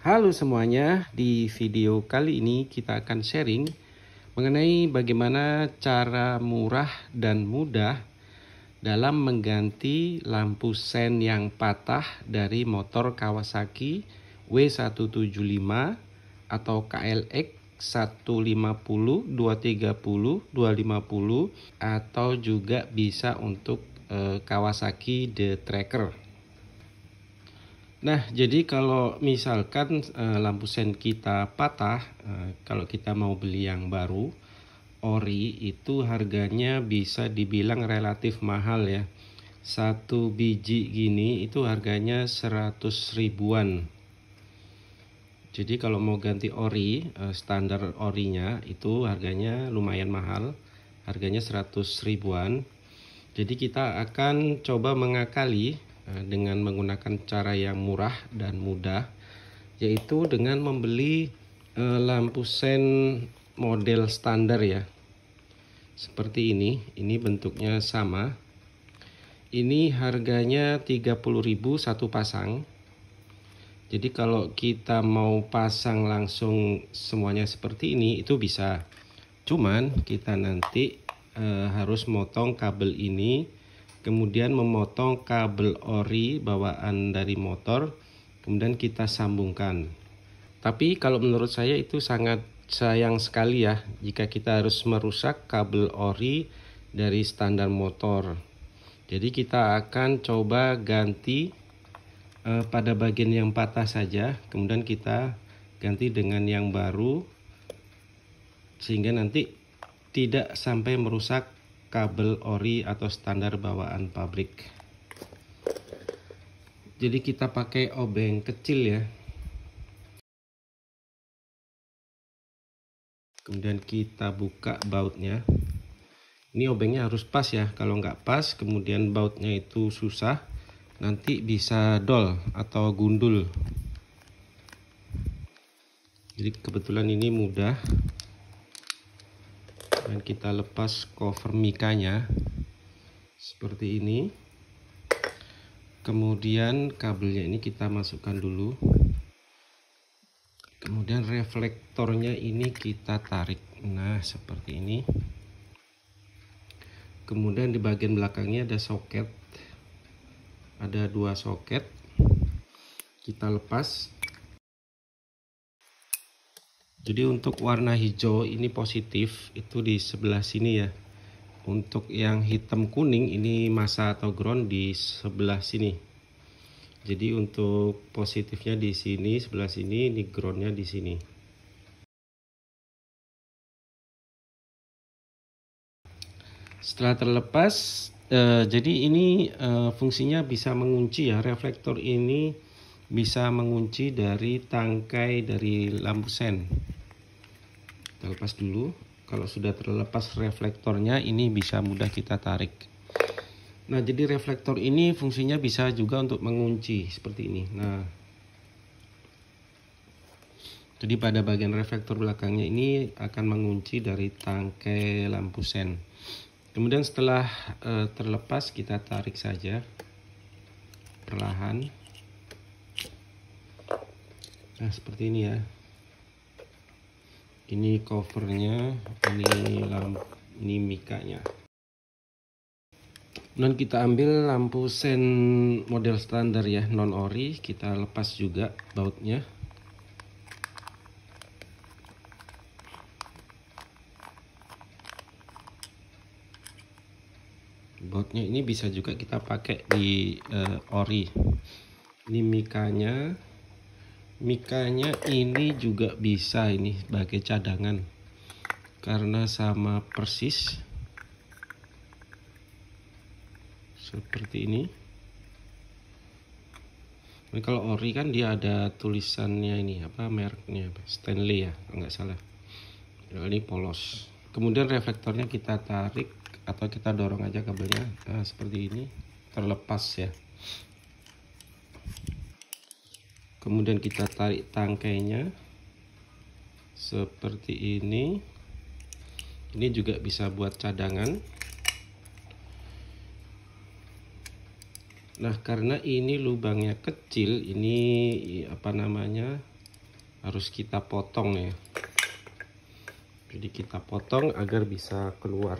Halo semuanya, di video kali ini kita akan sharing mengenai bagaimana cara murah dan mudah dalam mengganti lampu sen yang patah dari motor Kawasaki W175 atau KLX 150, 230, 250 atau juga bisa untuk Kawasaki The Tracker. Nah, jadi kalau misalkan lampu sen kita patah, kalau kita mau beli yang baru, ori itu harganya bisa dibilang relatif mahal ya. Satu biji gini itu harganya 100 ribuan. Jadi kalau mau ganti ori, standar orinya itu harganya lumayan mahal, harganya 100 ribuan. Jadi kita akan coba mengakali dengan menggunakan cara yang murah dan mudah, yaitu dengan membeli lampu sen model standar ya. Seperti ini bentuknya sama. Ini harganya 30.000 satu pasang. Jadi kalau kita mau pasang langsung semuanya seperti ini itu bisa. Cuman kita nanti harus motong kabel ini, kemudian memotong kabel ori bawaan dari motor, kemudian kita sambungkan. Tapi kalau menurut saya itu sangat sayang sekali ya jika kita harus merusak kabel ori dari standar motor. Jadi kita akan coba ganti pada bagian yang patah saja, kemudian kita ganti dengan yang baru sehingga nanti tidak sampai merusak kabel ori atau standar bawaan pabrik. Jadi kita pakai obeng kecil ya. Kemudian kita buka bautnya. Ini obengnya harus pas ya. Kalau nggak pas kemudian bautnya itu susah, nanti bisa dol atau gundul. Jadi kebetulan ini mudah. Dan kita lepas cover mikanya seperti ini. Kemudian kabelnya ini kita masukkan dulu. Kemudian reflektornya ini kita tarik. Nah, seperti ini. Kemudian di bagian belakangnya ada soket. Ada 2 soket. Kita lepas. Jadi untuk warna hijau ini positif, itu di sebelah sini ya. Untuk yang hitam kuning ini masa atau ground di sebelah sini. Jadi untuk positifnya di sini, sebelah sini, ini groundnya di sini. Setelah terlepas, jadi ini fungsinya bisa mengunci ya. Reflektor ini bisa mengunci dari tangkai dari lampu sen. Kita lepas dulu. Kalau sudah terlepas reflektornya, ini bisa mudah kita tarik. Nah, jadi reflektor ini fungsinya bisa juga untuk mengunci seperti ini. Nah, jadi pada bagian reflektor belakangnya ini akan mengunci dari tangkai lampu sen. Kemudian setelah terlepas, kita tarik saja perlahan. Nah, seperti ini ya. Ini covernya, ini mikanya. Dan kita ambil lampu sen model standar ya, non ori, kita lepas juga bautnya. Bautnya ini bisa juga kita pakai di ori. Ini mikanya. Mikanya ini juga bisa ini sebagai cadangan karena sama persis seperti ini. Nah, kalau ori kan dia ada tulisannya ini apa mereknya, Stanley ya kalau nggak salah. Ini polos. Kemudian reflektornya kita tarik atau kita dorong aja kabelnya. Nah, seperti ini terlepas ya. Kemudian kita tarik tangkainya seperti ini. Ini juga bisa buat cadangan. Nah, karena ini lubangnya kecil, ini apa namanya, harus kita potong ya. Jadi kita potong agar bisa keluar.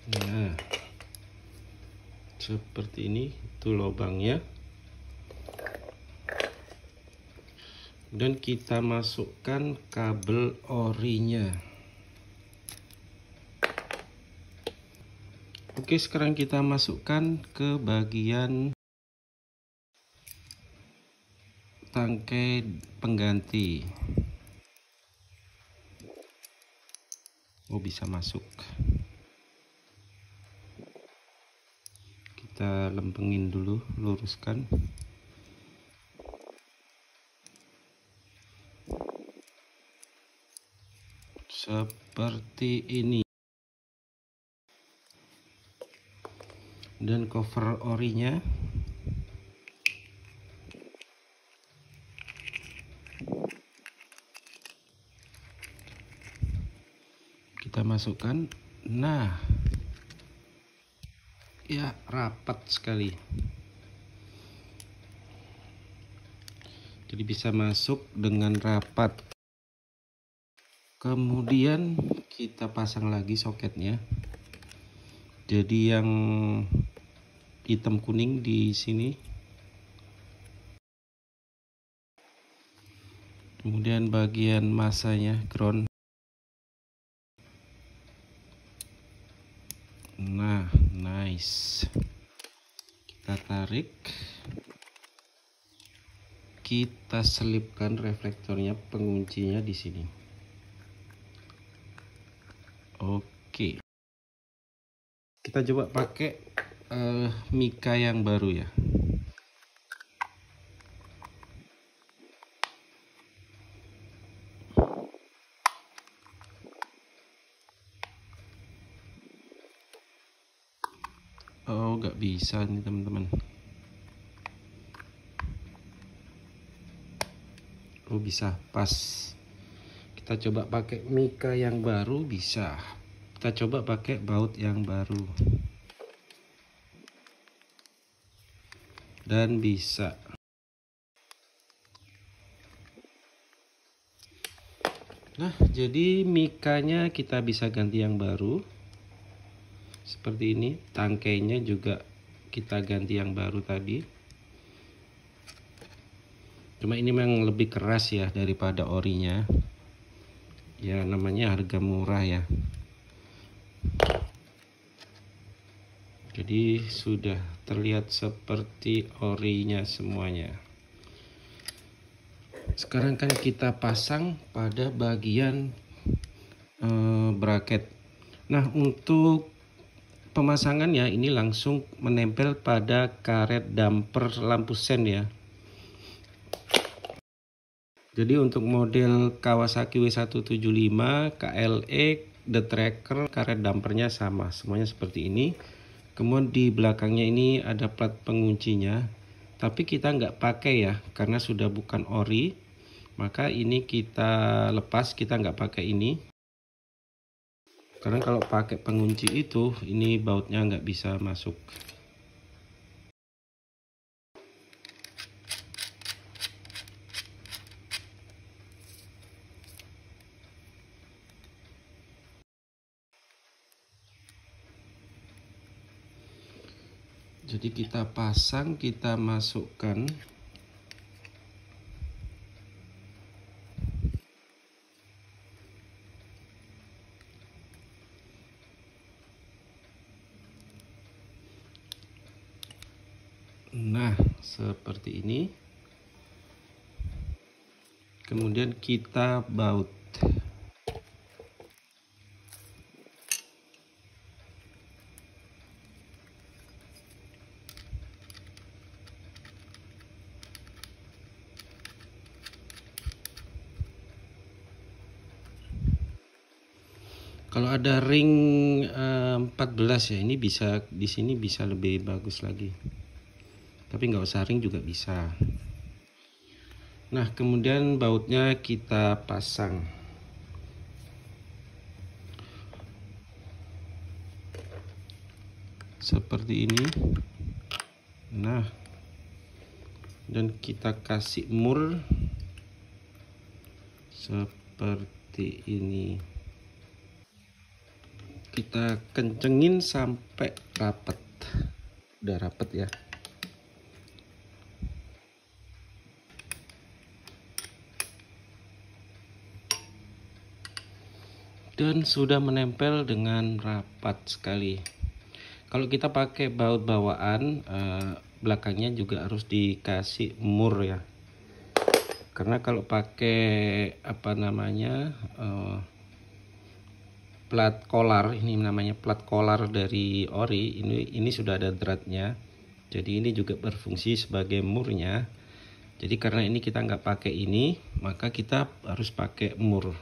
Nah, seperti ini, itu lubangnya. Dan kita masukkan kabel orinya. Oke, sekarang kita masukkan ke bagian tangkai pengganti. Oh, bisa masuk. Kita lempengin dulu, luruskan. Seperti ini. Dan cover orinya kita masukkan. Nah, ya rapat sekali. Jadi bisa masuk dengan rapat. Kemudian kita pasang lagi soketnya. Jadi yang hitam kuning di sini. Kemudian bagian masanya ground. Nah, nice. Kita tarik. Kita selipkan reflektornya, penguncinya di sini. Oke. Kita coba pakai mika yang baru ya. Oh, nggak bisa nih teman-teman. Oh, bisa, pas. Kita coba pakai mika yang baru, bisa. Kita coba pakai baut yang baru. Dan bisa. Nah, jadi mikanya kita bisa ganti yang baru. Seperti ini, tangkainya juga kita ganti yang baru tadi. Cuma ini memang lebih keras ya daripada orinya. Ya namanya harga murah ya. Jadi sudah terlihat seperti orinya semuanya. Sekarang kan kita pasang pada bagian bracket. Nah, untuk pemasangannya ini langsung menempel pada karet damper lampu sen ya. Jadi untuk model Kawasaki W175, KLE, The Tracker, karet dampernya sama, semuanya seperti ini. Kemudian di belakangnya ini ada plat penguncinya, tapi kita nggak pakai ya, karena sudah bukan ori. Maka ini kita lepas, kita nggak pakai ini. Karena kalau pakai pengunci itu, ini bautnya nggak bisa masuk. Jadi kita pasang, kita masukkan. Nah, seperti ini. Kemudian kita baut. Kalau ada ring 14 ya, ini bisa di sini bisa lebih bagus lagi. Tapi nggak usah ring juga bisa. Nah, kemudian bautnya kita pasang. seperti ini. Nah, dan kita kasih mur seperti ini. Kita kencengin sampai rapat. Udah rapat ya. Dan sudah menempel dengan rapat sekali. Kalau kita pakai baut bawaan, belakangnya juga harus dikasih mur ya. Karena kalau pakai plat collar, ini namanya plat collar dari ori, ini sudah ada dratnya. Jadi ini juga berfungsi sebagai murnya. Jadi karena ini kita nggak pakai ini, maka kita harus pakai mur.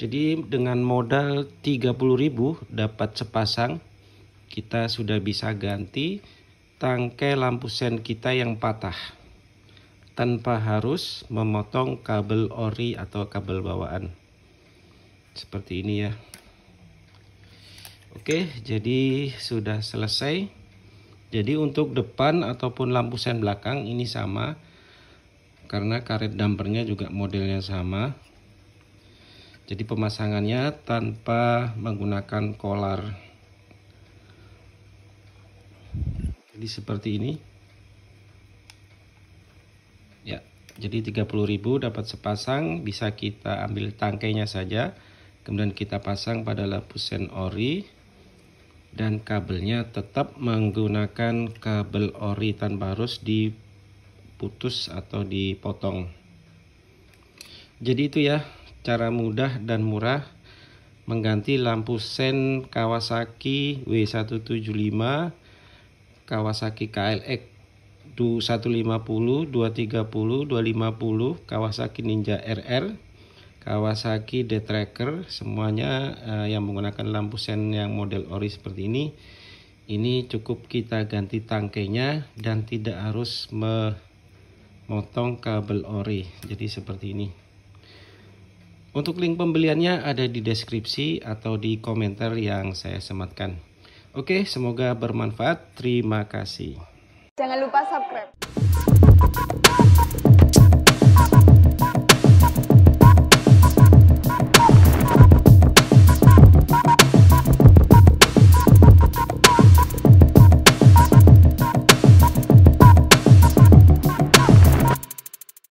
Jadi dengan modal 30.000 dapat sepasang, kita sudah bisa ganti tangkai lampu sen kita yang patah tanpa harus memotong kabel ori atau kabel bawaan. Seperti ini ya. Oke, jadi sudah selesai. Jadi untuk depan ataupun lampu sen belakang ini sama, karena karet dampernya juga modelnya sama. Jadi pemasangannya tanpa menggunakan collar. Jadi seperti ini. Ya, jadi 30.000 dapat sepasang, bisa kita ambil tangkainya saja. Kemudian kita pasang pada lampu sen ori. Dan kabelnya tetap menggunakan kabel ori tanpa harus diputus atau dipotong. Jadi itu ya, cara mudah dan murah mengganti lampu sen Kawasaki W175, Kawasaki KLX 150, 230, 250, Kawasaki Ninja RR, Kawasaki D-Tracker, semuanya yang menggunakan lampu sen yang model ori seperti ini. Ini cukup kita ganti tangkainya dan tidak harus memotong kabel ori. Jadi seperti ini. Untuk link pembeliannya ada di deskripsi atau di komentar yang saya sematkan. Oke, semoga bermanfaat. Terima kasih. Jangan lupa subscribe.